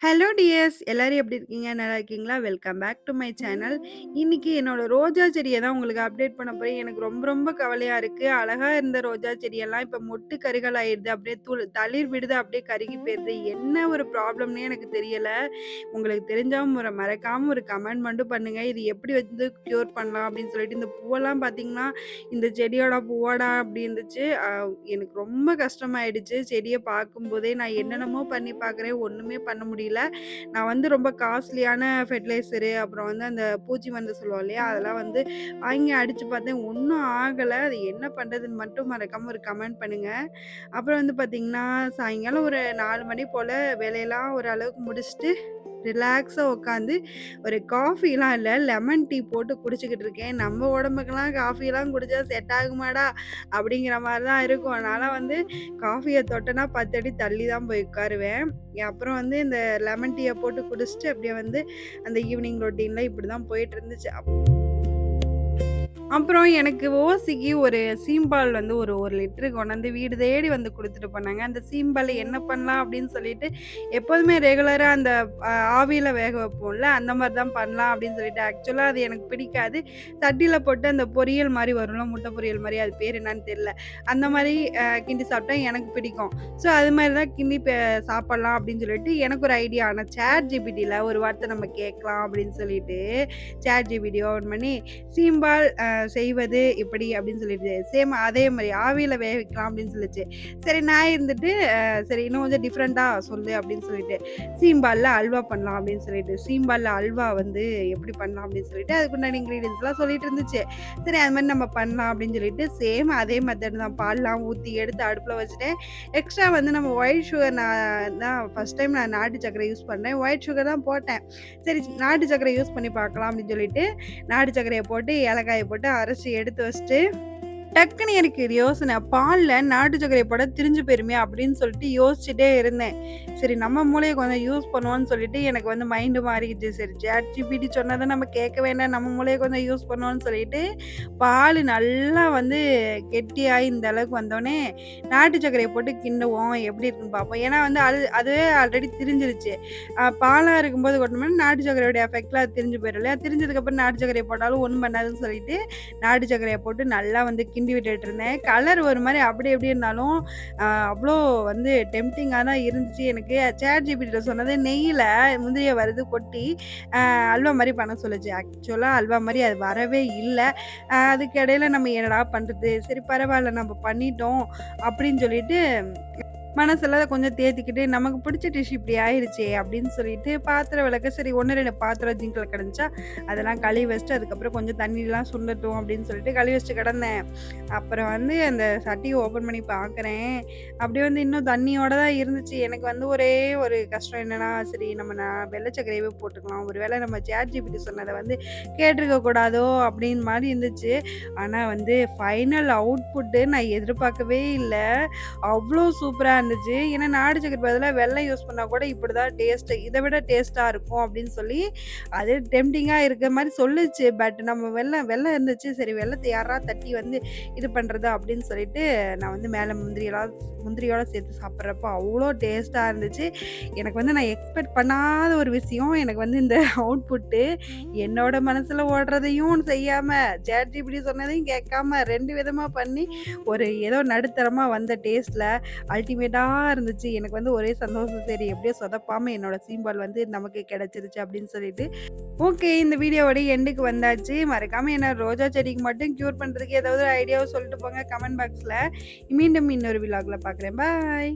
Hello tears எல்லாரும் எப்படி இருக்கீங்க? நல்லா இருக்கீங்களா? Welcome back to my channel. இன்னைக்கு என்னோட ரோஜா செடிய தான் உங்களுக்கு அப்டேட் பண்ண போறேன். எனக்கு ரொம்ப ரொம்ப கவலையா இருக்கு. அழகா இருந்த ரோஜா செடியெல்லாம் இப்ப மொட்டு கருகள் ஆயிடுது. அப்படியே தளிர் விடுது, அப்படியே கருகி போயிருது. என்ன ஒரு ப்ராப்ளம்னே எனக்கு தெரியல. உங்களுக்கு தெரிஞ்சா மறக்காம ஒரு கமெண்ட் மட்டும் பண்ணுங்க. இது எப்படி வந்து க்யூர் பண்ணலாம் அப்படின்னு சொல்லிட்டு. இந்த பூவெல்லாம் பார்த்தீங்கன்னா, இந்த செடியோட பூவாடா அப்படி இருந்துச்சு. எனக்கு ரொம்ப கஷ்டமாயிடுச்சு. செடிய பார்க்கும்போதே நான் என்னென்னமோ பண்ணி பார்க்குறேன். ஒண்ணுமே பண்ண முடியல. நான் வந்து ரொம்ப காஸ்ட்லியான ஃபெர்டிலைசரு, அப்புறம் வந்து அந்த பூச்சி மருந்து சொல்லுவோம் இல்லையா? அதெல்லாம் வந்து வாங்கி அடிச்சு பார்த்தேன். ஒண்ணும் ஆகல. அது என்ன பண்றதுன்னு மட்டும் மறக்காம ஒரு கமெண்ட் பண்ணுங்க. அப்புறம் வந்து பார்த்தீங்கன்னா, சாயங்காலம் ஒரு 4 மணி போல வேலையெல்லாம் ஓரளவுக்கு முடிச்சுட்டு, ரிலாக்ஸா உட்காந்து ஒரு காஃபிலாம் இல்ல, லெமன் டீ போட்டு குடிச்சுக்கிட்டு இருக்கேன். நம்ம உடம்புக்கெல்லாம் காஃபிலாம் குடிச்சா செட் ஆகுமாடா? அப்படிங்கிற மாரி தான் இருக்கும். அதனால வந்து காஃபிய தொட்டனா 10 அடி தள்ளி தான் போய் உட்காருவேன். அப்புறம் வந்து இந்த லெமன் டீய போட்டு குடிச்சுட்டு, அப்படியே வந்து அந்த ஈவினிங் ரொட்டீன்ல இப்படிதான் போயிட்டு இருந்துச்சு. அப்புறம் எனக்கு ஓசிக்கு ஒரு சீம்பால் வந்து ஒரு 1 லிட்டரு கொண்டாந்து வீடு தேடி வந்து குடுத்துட்டு போனாங்க. அந்த சீம்பால என்ன பண்ணலாம் அப்படின்னு சொல்லிட்டு, எப்போதுமே ரெகுலரா அந்த ஆவியில வேக வைப்போம்ல, அந்த மாரி தான் பண்ணலாம் அப்படின்னு சொல்லிட்டு, ஆக்சுவலா அது எனக்கு பிடிக்காது. சட்டியில போட்டு அந்த பொரியல் மாரி வரும்ல, முட்டை பொரியல் மாரி, அது பேர் என்னன்னு தெரியல. அந்த மாரி கிண்டி சாப்பிட்டா எனக்கு பிடிக்கும். ஸோ அது மாரி தான் கிண்டி சாப்பிடலாம் அப்படின்னு சொல்லிட்டு எனக்கு ஒரு ஐடியா. ஆனா சாட் ஜிபிடில ஒரு வார்த்தை நம்ம கேட்கலாம் அப்படின்னு சொல்லிட்டு, சாட் ஜிபிடி ஓப்பன் பண்ணி சீம்பால் செய்வது இப்படி அப்படின்னு சொல்லிட்டு, சேம் அதே மாரி ஆவியில வேக வைக்கலாம் அப்படின்னு சொல்லுச்சு. சரி நான் இருந்துட்டு, சரி இன்னும் கொஞ்சம் டிஃப்ரெண்ட்டா சொல்லு அப்படின்னு சொல்லிட்டு, சீம்பால்ல அல்வா பண்ணலாம் அப்படின்னு சொல்லிட்டு, சீம்பால்ல அல்வா வந்து எப்படி பண்ணலாம் அப்படின்னு சொல்லிட்டு, அதுக்குண்டான இன்கிரீடியன்ட்ஸ்லாம் சொல்லிட்டு இருந்துச்சு. சரி அது மாரி நம்ம பண்ணலாம் அப்படின்னு சொல்லிட்டு, சேம் அதே மெத்தட் தான். பால்லாம் ஊத்தி எடுத்து அடுப்புல வச்சுட்டேன். எக்ஸ்ட்ரா வந்து நம்ம ஒயிட் சுகர் நான் தான் ஃபர்ஸ்ட் டைம் நான் நாட்டு சர்க்கரை யூஸ் பண்ணேன். ஒயிட் சுகர் தான் போட்டேன். சரி நாட்டு சர்க்கரை யூஸ் பண்ணி பார்க்கலாம் அப்படின்னு சொல்லிட்டு, நாட்டு சர்க்கரைய போட்டு, ஏலக்காய போட்டு அரைச்சு எடுத்து வச்சுட்டு, டக்குன்னு எனக்கு ஒரு யோசனை. பால்ல நாட்டு சர்க்கரைய போட்டா திரிஞ்சு போயிருமே அப்படின்னு சொல்லிட்டு யோசிச்சுட்டே இருந்தேன். சரி நம்ம மூளைய கொஞ்சம் யூஸ் பண்ணுவோம்ன்னு சொல்லிட்டு எனக்கு வந்து மைண்டு மாறிக்கிச்சு. சரி ChatGPT சொன்னத நம்ம கேட்க வேண்டாம். நம்ம மூளைய கொஞ்சம் யூஸ் பண்ணுவோம்ன்னு சொல்லிட்டு, பால் நல்லா வந்து கெட்டியாயி இந்த அளவுக்கு வந்தோனே, நாட்டு சர்க்கரைய போட்டு கிண்டுவோம். எப்படி இருக்குன்னு பார்ப்போம். ஏன்னா வந்து அதுவே ஆல்ரெடி திரிஞ்சிருச்சு. பாலா இருக்கும்போது கொட்டணும்னா நாட்டு சர்க்கரையோட எஃபெக்ட்ல அது திரிஞ்சு போயிரும் இல்லையா? திரிஞ்சதுக்கப்புறம் நாட்டு சர்க்கரைய போட்டாலும் ஒண்ணும் பண்ணாதுன்னு சொல்லிட்டு, நாட்டு சர்க்கரைய போட்டு நல்லா வந்து கிண்டி விட்டுட்டு இருந்தேன். கலர் ஒரு மாரி அப்படி இப்படி இருந்தாலும், அவ்ளோ வந்து டெம்ப்டிங்கா தான் இருந்துச்சு எனக்கு. ChatGPTல சொன்னது நெய்யில முந்திரிய வறுத்து கொட்டி, அல்வா மாரி பண்ண சொல்லுச்சு. ஆக்சுவலா அல்வா மாரி அது வரவே இல்ல. அதுக்கு இடையில நம்ம என்னடா பண்றது? சரி பரவால்ல நம்ம பண்ணிட்டோம் அப்படின்னு சொல்லிட்டு மனசெல்லாம் கொஞ்சம் தேத்திக்கிட்டு, நமக்கு பிடிச்ச டிஷ் இப்படி ஆயிருச்சே அப்படின்னு சொல்லிட்டு, பாத்திரம் விளக்க சரி 1, 2 பாத்திரம் ஜிங்க்ல கிடந்துச்சா, அதெல்லாம் கழுவி வச்சுட்டு, அதுக்கப்புறம் கொஞ்சம் தண்ணிலாம் சுண்டட்டும் அப்படின்னு சொல்லிட்டு கழுவி வச்சுட்டு கிடந்தேன். அப்புறம் வந்து அந்த சட்டிய ஓப்பன் பண்ணி பார்க்குறேன். அப்படியே வந்து இன்னும் தண்ணியோட தான் இருந்துச்சு. எனக்கு வந்து ஒரே ஒரு கஷ்டம் என்னன்னா, சரி நம்ம வெள்ள சர்க்கரையவே போட்டுக்கலாம். ஒரு வேளை நம்ம ChatGPT சொன்னத வந்து கேட்டுருக்க கூடாதோ அப்படின்னு மாரி இருந்துச்சு. ஆனா வந்து ஃபைனல் அவுட்புட்டு நான் எதிர்பார்க்கவே இல்ல. அவ்ளோ சூப்பரா இருந்துச்சு. ஏன்னா நாட்டு சர்க்கரைக்கு பதிலா வெல்லம் யூஸ் பண்ணா கூட இப்படிதான் டேஸ்ட்டு. இத விட டேஸ்ட்டா இருக்கும் அப்படின்னு சொல்லி, அது டெம்ப்டிங்கா இருக்கிற மாரி சொல்லுச்சு. பட் நம்ம வெல்லம் வெல்லம் இருந்துச்சு. சரி வெல்லத்த யார்றா தட்டி வந்து இது பண்றது அப்படின்னு சொல்லிட்டு, நான் வந்து மேல முந்திரியோட சேர்த்து சாப்பிடுறப்போ அவ்ளோ டேஸ்ட்டா இருந்துச்சு. எனக்கு வந்து நான் எக்ஸ்பெக்ட் பண்ணாத ஒரு விஷயம். எனக்கு வந்து இந்த அவுட்புட்டு என்னோட மனசுல ஓடுறதையும் செய்யாம, ChatGPT சொன்னதையும் கேட்காம 2 விதமா பண்ணி, ஒரு ஏதோ நடுத்தரமா வந்த டேஸ்ட்ல அல்டிமேட்டா இருந்துச்சு. எனக்கு வந்து ஒரே சந்தோஷம். சரி எப்படியோ சொதப்பாம என்னோட சீம்பால் வந்து நமக்கு கிடைச்சிருச்சு அப்படின்னு சொல்லிட்டு. ஓகே இந்த வீடியோவோட எண்டுக்கு வந்தாச்சு. மறக்காம என்ன ரோஜா செடிக்கு மட்டும் கியூர் பண்றதுக்கு ஏதாவது ஒரு ஐடியாவ சொல்லிட்டு போங்க கமெண்ட் பாக்ஸ்ல. மீண்டும் இன்னொரு விலாக்ல பார்க்குறேன். பாய்.